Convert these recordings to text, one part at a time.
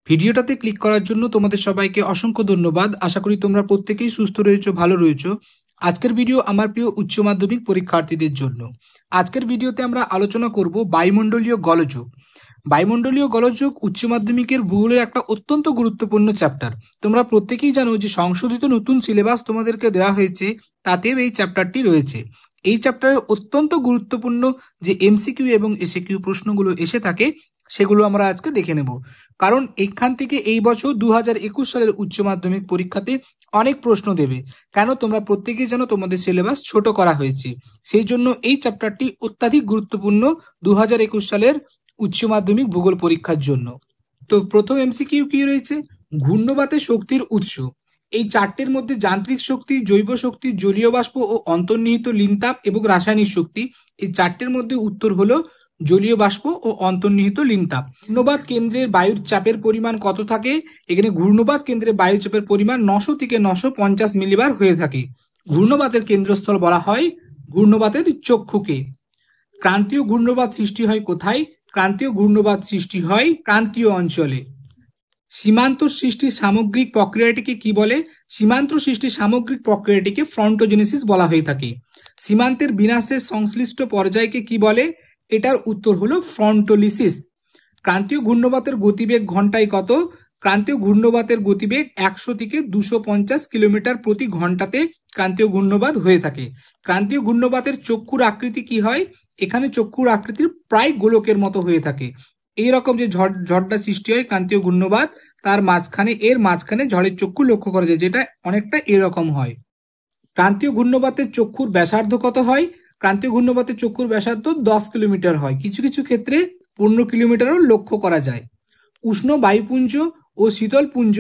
ভিডিওটাতে ক্লিক করার জন্য তোমাদের সবাইকে অসংখ্য ধন্যবাদ। আশা করি তোমরা প্রত্যেকেই সুস্থ রয়েছো, ভালো রয়েছো। আজকের ভিডিও আমার প্রিয় উচ্চ মাধ্যমিক পরীক্ষার্থীদের জন্য। আজকের ভিডিওতে আমরা আলোচনা করব বায়ুমণ্ডলীয় গোলযোগ। বায়ুমণ্ডলীয় গোলযোগ উচ্চ মাধ্যমিকের ভূগোলের একটা অত্যন্ত গুরুত্বপূর্ণ চ্যাপ্টার। তোমরা প্রত্যেকেই জানো যে সংশোধিত নতুন সিলেবাস তোমাদেরকে দেওয়া হয়েছে, তাতেও এই চ্যাপ্টারটি রয়েছে। এই চ্যাপ্টারের অত্যন্ত গুরুত্বপূর্ণ যে এমসিকিউ এবং এসএকিউ প্রশ্নগুলো এসে থাকে সেগুলো আমরা আজকে দেখে নেব। কারণ এখান থেকে এই বছর 2021 সালের উচ্চ মাধ্যমিক পরীক্ষাতে অনেক প্রশ্ন দেবে। কেন? তোমরা প্রত্যেকেই জানো তোমাদের সিলেবাস ছোট করা হয়েছে, সেই জন্য এই চ্যাপ্টারটি অত্যাধিক গুরুত্বপূর্ণ 2021 সালের উচ্চ মাধ্যমিক ভূগোল পরীক্ষার জন্য। তো প্রথম এমসিকিউ কি রয়েছে? ঘূর্ণবাতের শক্তির উৎস। এই চারটের মধ্যে যান্ত্রিক শক্তি, জৈব শক্তি, জলীয় বাষ্প ও অন্তর্নিহিত লিনতাপ এবং রাসায়নিক শক্তি, এই চারটের মধ্যে উত্তর হলো জলীয় বাষ্প ও অন্তর্নিহিত লিনতাপ। ঘূর্ণবাত কেন্দ্রের বায়ুর চাপের পরিমাণ কত থাকে? এখানে ঘূর্ণবাত কেন্দ্রে বায়ু চাপের পরিমাণ 900 থেকে 950 মিলিবার হয়ে থাকে। ঘূর্ণবাতের কেন্দ্রস্থল বলা হয় ঘূর্ণবাতের চক্ষুকে। ক্রান্তীয় ঘূর্ণবাত সৃষ্টি হয় কোথায়? ক্রান্তীয় ঘূর্ণবাত সৃষ্টি হয় ক্রান্তীয় অঞ্চলে। সীমান্ত সৃষ্টির সামগ্রিক প্রক্রিয়াটিকে কি বলে? সীমান্ত সৃষ্টির সামগ্রিক প্রক্রিয়াটিকে ফ্রন্টোজেনেসিস বলা হয়ে থাকে। সীমান্তের বিনাশের সংশ্লিষ্ট পর্যায়কে কি বলে? এটার উত্তর হলো ফ্রন্টোলিসিস। ক্রান্তীয় ঘূর্ণবাতের গতিবেগ ঘন্টায় কত? ক্রান্তীয় ঘূর্ণবাতের গতিবেগ 100 থেকে 250 কিলোমিটার প্রতি ঘন্টাতে ক্রান্তীয় ঘূর্ণবাত হয়ে থাকে। ক্রান্তীয় ঘূর্ণবাতের চক্ষুর আকৃতি কি হয়? এখানে চক্ষুর আকৃতির প্রায় গোলকের মতো হয়ে থাকে। এইরকম যে ঝড়টা সৃষ্টি হয় ক্রান্তীয় ঘূর্ণবাত, তার মাঝখানে ঝড়ের চক্ষু লক্ষ্য করা যায়, যেটা অনেকটা এরকম হয়। ক্রান্তীয় ঘূর্ণবাতের চক্ষুর ব্যাসার্ধ কত হয়? ক্রান্তীয় ঘূর্ণবাতের চক্ষুর ব্যাসার্ধ 10 কিলোমিটার হয়। কিছু কিছু ক্ষেত্রে 15 কিলোমিটারও লক্ষ্য করা যায়। উষ্ণ বায়ুপুঞ্জ ও শীতলপুঞ্জ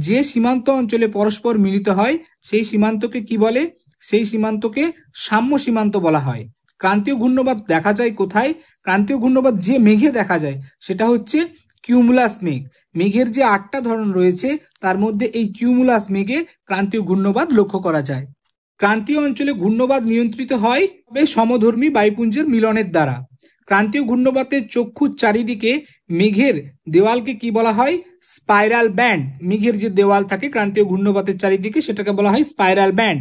যে সীমান্ত অঞ্চলে পরস্পর মিলিত হয় সেই সীমান্তকে কি বলে? সেই সীমান্তকে সাম্য সীমান্ত বলা হয়। ক্রান্তীয় ঘূর্ণবাত দেখা যায় কোথায়? ক্রান্তীয় ঘূর্ণবাত যে মেঘে দেখা যায় সেটা হচ্ছে কিউমুলাস মেঘ। মেঘের যে 8টা ধরন রয়েছে তার মধ্যে এই কিউমুলাস মেঘে ক্রান্তীয় ঘূর্ণবাত লক্ষ্য করা যায়। ক্রান্তীয় অঞ্চলে ঘূর্ণবাত নিয়ন্ত্রিত হয় সমধর্মী বায়ুপুঞ্জের মিলনের দ্বারা। ক্রান্তীয় ঘূর্ণবাতের চক্ষুর চারিদিকে মেঘের দেওয়ালকে কি বলা হয়? Spiral band. মেঘের যে দেওয়াল থাকে ক্রান্তীয় ঘূর্ণবাতের চারিদিকে সেটাকে বলা হয় স্পাইরাল ব্যান্ড।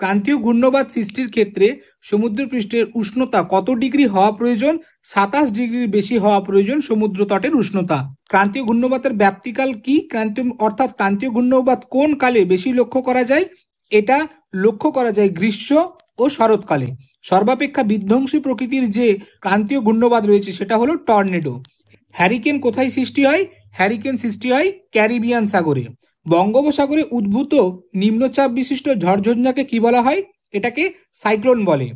ক্রান্তীয় ঘূর্ণবাত সৃষ্টির ক্ষেত্রে সমুদ্রপৃষ্ঠের উষ্ণতা কত ডিগ্রি হওয়া প্রয়োজন? 27 ডিগ্রির বেশি হওয়া প্রয়োজন সমুদ্র তটের উষ্ণতা। ক্রান্তীয় ঘূর্ণবাতের ব্যাপ্তিকাল কি? ক্রান্তীয় ঘূর্ণবাত কোন কালে বেশি লক্ষ্য করা যায়? এটা লক্ষ্য করা যায় গ্রীষ্ম ও শরৎকালে। সর্বাপেক্ষা বিধ্বংসী প্রকৃতির যে ক্রান্তীয় ঘূর্ণবাত রয়েছে সেটা হলো টর্নেডো। হ্যারিকেন কোথায় সৃষ্টি হয়? হ্যারিকেন সৃষ্টি হয় ক্যারিবিয়ান সাগরে। বঙ্গোপসাগরে উদ্ভূত নিম্নচাপ বিশিষ্ট ঝড়ঝঞ্ঝাকে কি বলা হয়? এটাকে সাইক্লোন বলে।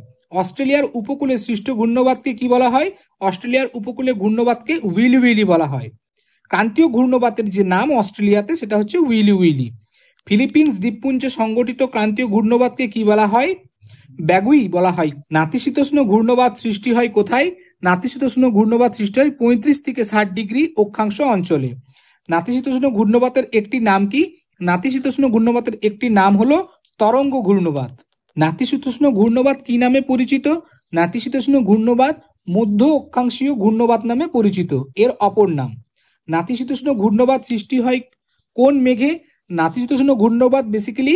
অস্ট্রেলিয়ার উপকূলে সৃষ্ট ঘূর্ণবাতকে কি বলা হয়? অস্ট্রেলিয়ার উপকূলে ঘূর্ণবাতকে উইলি উইলি বলা হয়। ক্রান্তীয় ঘূর্ণবাতের যে নাম অস্ট্রেলিয়াতে সেটা হচ্ছে উইলি উইলি। ফিলিপিন্স দ্বীপপুঞ্জে সংগঠিত ক্রান্তীয় ঘূর্ণবাতকে কি বলা হয়? ব্যাগুই বলা হয়। নাতিশীতোষ্ণ ঘূর্ণবাত সৃষ্টি হয় কোথায়? নাতিশীতোষ্ণ ঘূর্ণবাত সৃষ্টি হয় 35 থেকে 60 ডিগ্রি অক্ষাংশ অঞ্চলে। নাতিশীতোষ্ণ ঘূর্ণবাতের একটি নাম কি? নাতিশীতোষ্ণ ঘূর্ণবাতের একটি নাম হলো তরঙ্গ ঘূর্ণবাত। নাতিশীতোষ্ণ ঘূর্ণবাত কি নামে পরিচিত? নাতিশীতোষ্ণ ঘূর্ণবাত মধ্য অক্ষাংশীয় ঘূর্ণবাত নামে পরিচিত, এর অপর নাম। নাতিশীতোষ্ণ ঘূর্ণবাত সৃষ্টি হয় কোন মেঘে? নাতিশীতোষ্ণ ঘূর্ণবাত বেসিক্যালি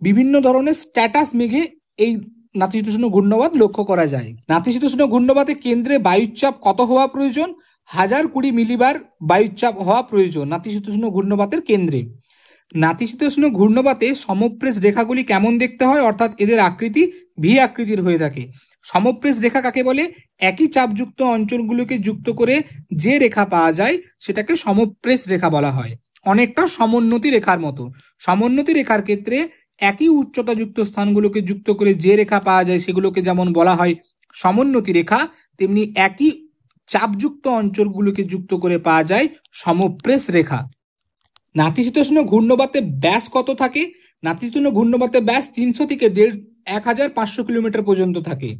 বিভিন্ন ধরনের স্ট্যাটাস মেঘে এই নাতিশীতোষ্ণ ঘূর্ণবাত লক্ষ্য করা যায়। নাতিশীতোষ্ণ ঘূর্ণবাতে কেন্দ্রে বায়ুচাপ কত হওয়া প্রয়োজন? 1020 মিলিবার বায়ুচাপ হওয়া প্রয়োজন নাতিশীতোষ্ণ ঘূর্ণবাতের কেন্দ্রে। নাতিশীতোষ্ণ ঘূর্ণবাতে সমপ্রেস রেখাগুলি কেমন দেখতে হয়? অর্থাৎ এদের আকৃতি ভি আকৃতির হয়ে থাকে। সমপ্রেস রেখা কাকে বলে? একই চাপযুক্ত অঞ্চলগুলোকে যুক্ত করে যে রেখা পাওয়া যায় সেটাকে সমপ্রেস রেখা বলা হয়। অনেকটা সমোন্নতি রেখার মতো। সমোন্নতি রেখার ক্ষেত্রে একই উচ্চতাযুক্ত স্থানগুলোকে যুক্ত করে যে রেখা পাওয়া যায় সেগুলোকে যেমন বলা হয় সমোন্নতি রেখা, তেমনি একই চাপযুক্ত অঞ্চলগুলোকে যুক্ত করে পাওয়া যায় সমপ্রেস রেখা। নাতিশীতোষ্ণ ঘূর্ণবাতে ব্যাস কত থাকে? নাতিশীতোষ্ণ ঘূর্ণবাতে ব্যাস 300 থেকে 1500 কিলোমিটার পর্যন্ত থাকে।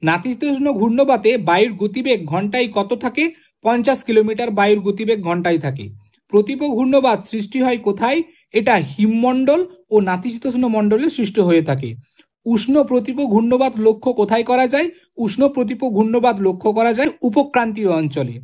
নাতিশীতোষ্ণ ঘূর্ণবাতে বায়ুর গতিবেগ ঘন্টায় কত থাকে? 50 কিলোমিটার বায়ুর গতিবেগ ঘন্টায় থাকে। প্রতিপ ঘূর্ণবাত সৃষ্টি হয় কোথায়? এটা হিমমণ্ডল ও নাতিশীতোষ্ণ মণ্ডলে সৃষ্টি হয়ে থাকে। উষ্ণ প্রতিপ ঘূর্ণবাত লক্ষ্য কোথায় করা যায়? উষ্ণ প্রতিপ ঘূর্ণবাত লক্ষ্য করা যায় উপক্রান্তীয় অঞ্চলে।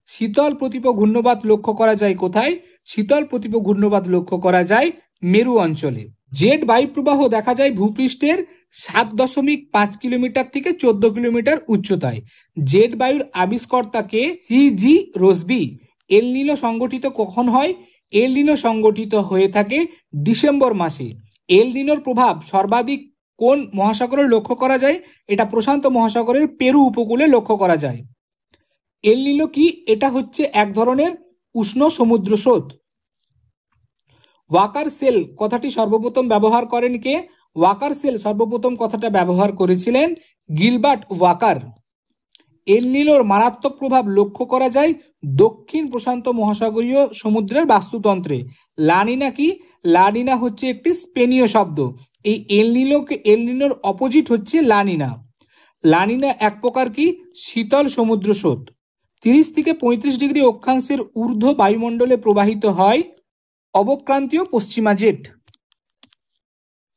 শীতল প্রতিপ ঘূর্ণবাত লক্ষ্য করা যায় কোথায়? শীতল প্রতীপ ঘূর্ণবাদ লক্ষ্য করা যায় মেরু অঞ্চলে। জেট বায়ুপ্রবাহ দেখা যায় ভূপৃষ্ঠের 7.5 কিলোমিটার থেকে 14 কিলোমিটার উচ্চতায়। জেট বায়ুর আবিষ্কর্তাকে সি.জি. রসবি। এল নিনো সংগঠিত কখন হয়? এল নিনো সংগঠিত হয়ে থাকে ডিসেম্বর মাসে। এল নিনোর প্রভাব সর্বাধিক কোন মহাসাগরে লক্ষ্য করা যায়? এটা প্রশান্ত মহাসাগরের পেরু উপকূলে লক্ষ্য করা যায়। এল নিনো কি? এটা হচ্ছে এক ধরনের উষ্ণ সমুদ্র স্রোত। ওয়াকার সেল কথাটি সর্বপ্রথম ব্যবহার করেন কে? ওয়াকার সেল সর্বপ্রথম কথাটা ব্যবহার করেছিলেন গিলবার্ট ওয়াকার। এল নিনোর মারাত্মক প্রভাব লক্ষ্য করা যায় দক্ষিণ প্রশান্ত মহাসাগরীয় সমুদ্রের বাস্তুতন্ত্রে। লানিনা কি? লানিনা হচ্ছে একটি স্পেনীয় শব্দ। এই এল নিনোর অপোজিট হচ্ছে লানিনা। লানিনা এক প্রকার কি? শীতল সমুদ্র স্রোত। 30 থেকে 35 ডিগ্রি অক্ষাংশের ঊর্ধ্ব বায়ুমণ্ডলে প্রবাহিত হয় অবক্রান্তীয় পশ্চিমা জেট।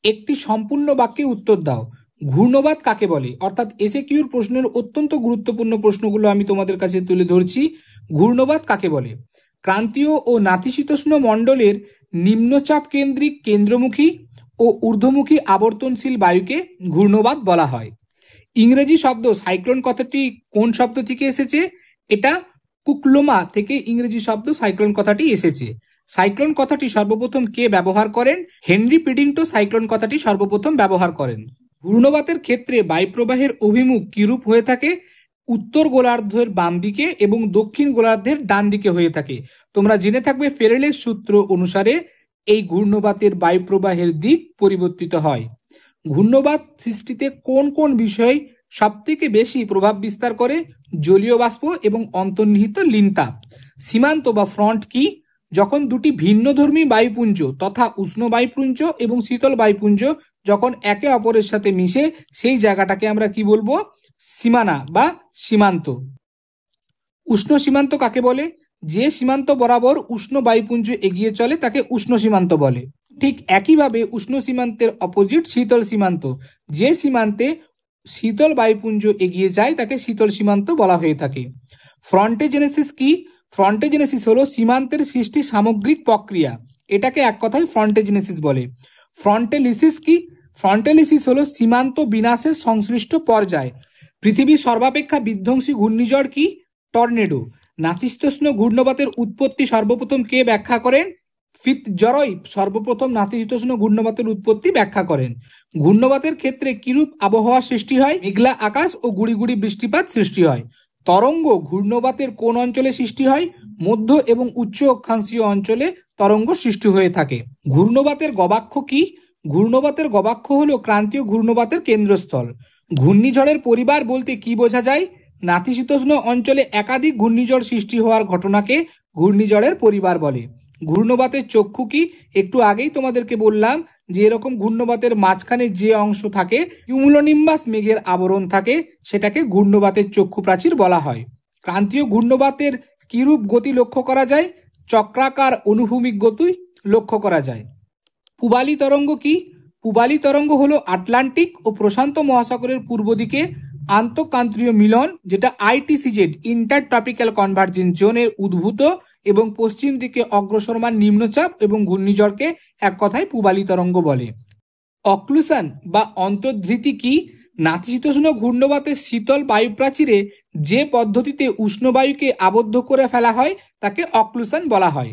একটি সম্পূর্ণ বাক্যে উত্তর দাও। ঘূর্ণবাত কাকে বলে? অর্থাৎ এসএকিউর প্রশ্নের অত্যন্ত গুরুত্বপূর্ণ প্রশ্নগুলো আমি তোমাদের কাছে তুলে ধরছি। ঘূর্ণবাত কাকে বলে? ক্রান্তীয় ও নাতিশীতোষ্ণ মণ্ডলের নিম্নচাপ কেন্দ্রিক কেন্দ্রমুখী ও ঊর্ধ্বমুখী আবর্তনশীল বায়ুকে ঘূর্ণবাত বলা হয়। ইংরেজি শব্দ সাইক্লোন কথাটি কোন শব্দ থেকে এসেছে? এটা কুকলোমা থেকে ইংরেজি শব্দ সাইক্লোন কথাটি এসেছে। সাইক্লোন কথাটি সর্বপ্রথম কে ব্যবহার করেন? হেনরি পিডিংটন সাইক্লোন কথাটি সর্বপ্রথম ব্যবহার করেন। ঘূর্ণবাতের ক্ষেত্রে বায়ুপ্রবাহের অভিমুখ কিরূপ হয়ে থাকে? উত্তর গোলার্ধের বাম দিকে এবং দক্ষিণ গোলার্ধের ডান দিকে হয়ে থাকে। তোমরা জেনে থাকবে ফেরেলের সূত্র অনুসারে এই ঘূর্ণবাতের বায়ুপ্রবাহের দিক পরিবর্তিত হয়। ঘূর্ণবাত সৃষ্টিতে কোন কোন বিষয় সবথেকে বেশি প্রভাব বিস্তার করে? জলীয় বাষ্প এবং অন্তর্নিহিত লিনতাপ। সীমান্ত বা ফ্রন্ট কি? যখন দুটি ভিন্নধর্মী বায়ুপুঞ্জ তথা উষ্ণ বায়ুপুঞ্জ এবং শীতল বায়ুপুঞ্জ যখন একে অপরের সাথে মিশে, সেই জায়গাটাকে আমরা কি বলবো? সীমানা বা সীমান্ত। উষ্ণ সীমান্ত কাকে বলে? যে সীমান্ত বরাবর উষ্ণ বায়ুপুঞ্জ এগিয়ে চলে তাকে উষ্ণ সীমান্ত বলে। ঠিক একইভাবে উষ্ণ সীমান্তের অপোজিট শীতল সীমান্ত। যে সীমান্তে শীতল বায়ুপুঞ্জ এগিয়ে যায় তাকে শীতল সীমান্ত বলা হয়ে থাকে। ফ্রন্টেজেনেসিস কি? ফ্রন্টেজেনেসিস হলো সীমান্তের সৃষ্টি সামগ্রিক প্রক্রিয়া। এটাকে এক কথায় ফ্রন্টেজেনেসিস বলে। ফ্রন্টেলিসিস কি? ফ্রন্টেলিসিস হলো সীমান্ত বিনাশের সংশ্লিষ্ট পর্যায়। পৃথিবীর সর্বাপেক্ষা বিধ্বংসী ঘূর্ণিঝড় কি? টর্নেডো। নাতিশীতোষ্ণ ঘূর্ণবাতের উৎপত্তি সর্বপ্রথম কে ব্যাখ্যা করেন? ফিৎজরয় সর্বপ্রথম নাতিশীতোষ্ণ ঘূর্ণবাতের উৎপত্তি ব্যাখ্যা করেন। ঘূর্ণবাতের ক্ষেত্রে কিরূপ আবহাওয়া সৃষ্টি হয়? মেঘলা আকাশ ও গুড়ি গুড়ি বৃষ্টিপাত সৃষ্টি হয়। তরঙ্গ ঘূর্ণবাতের কোন অঞ্চলে সৃষ্টি হয়? মধ্য এবং উচ্চ অক্ষাংশীয় অঞ্চলে তরঙ্গ সৃষ্টি হয়ে থাকে। ঘূর্ণবাতের গবাক্ষ কি? ঘূর্ণবাতের গবাক্ষ হলো ক্রান্তীয় ঘূর্ণবাতের কেন্দ্রস্থল। ঘূর্ণিঝড়ের পরিবার বলতে কি বোঝা যায়? নাতিশীতোষ্ণ অঞ্চলে একাধিক ঘূর্ণিঝড় সৃষ্টি হওয়ার ঘটনাকে ঘূর্ণিঝড়ের পরিবার বলে। ঘূর্ণবাতের চক্ষু কি? একটু আগেই তোমাদেরকে বললাম যে এরকম ঘূর্ণবাতের মাঝখানে যে অংশ থাকে, কিউমুলোনিম্বাস মেঘের আবরণ থাকে, সেটাকে ঘূর্ণবাতের চক্ষু প্রাচীর বলা হয়। ক্রান্তীয় ঘূর্ণবাতের কিরূপ গতি লক্ষ্য করা যায়? চক্রাকার অনুভূমিক গতি লক্ষ্য করা যায়। পূবালী তরঙ্গ কি? পূবালী তরঙ্গ হলো আটলান্টিক ও প্রশান্ত মহাসাগরের পূর্ব দিকে আন্তঃক্রান্তীয় মিলন, যেটা আইটিসিজেড ইন্টারট্রপিক্যাল কনভার্জেন্স জোনের উদ্ভূত এবং পশ্চিম দিকে অগ্রসরমান নিম্নচাপ এবং ঘূর্ণিঝড়কে এক কথায় পূবালী তরঙ্গ বলে। অক্লুশন বা অন্তর্ধৃতি কি? নাতিশীতোষ্ণ ঘূর্ণবাতের শীতল বায়ুপ্রাচীরে যে পদ্ধতিতে উষ্ণ বায়ুকে আবদ্ধ করে ফেলা হয় তাকে অক্লুশন বলা হয়।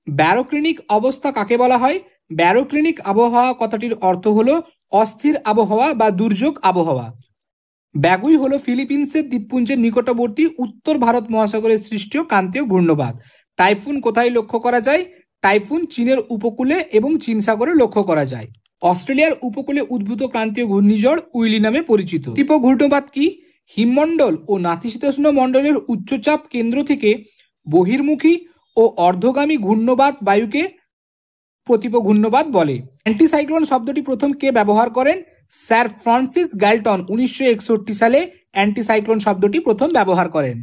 ব্যারোক্লিনিক অবস্থা কাকে বলা হয়? ব্যারোক্লিনিক আবহাওয়া কথাটির অর্থ হলো অস্থির আবহাওয়া বা দুর্যোগ আবহাওয়া। ব্যাগুই হলো ফিলিপিন্সের দ্বীপপুঞ্জের নিকটবর্তী উত্তর ভারত মহাসাগরে সৃষ্ট ক্রান্তীয় ঘূর্ণবাত। টাইফুন কোথায় লক্ষ্য করা যায়? টাইফুন চীনের উপকূলে এবং চীন সাগরে লক্ষ্য করা যায়। অস্ট্রেলিয়ার উপকূলে উদ্ভূত ক্রান্তীয় ঘূর্ণিঝড় উইলি নামে পরিচিত। প্রতীপ ঘূর্ণবাত কি? হিমমণ্ডল ও নাতিশীতোষ্ণ মণ্ডলের উচ্চচাপ কেন্দ্র থেকে বহির্মুখী ও অর্ধগামী ঘূর্ণবাত বায়ুকে প্রতীপ ঘূর্ণবাত বলে। অ্যান্টিসাইক্লোন শব্দটি প্রথম কে ব্যবহার করেন? স্যার ফ্রান্সিস গ্যালটন 1961 সালে অ্যান্টিসাইক্লোন শব্দটি প্রথম ব্যবহার করেন।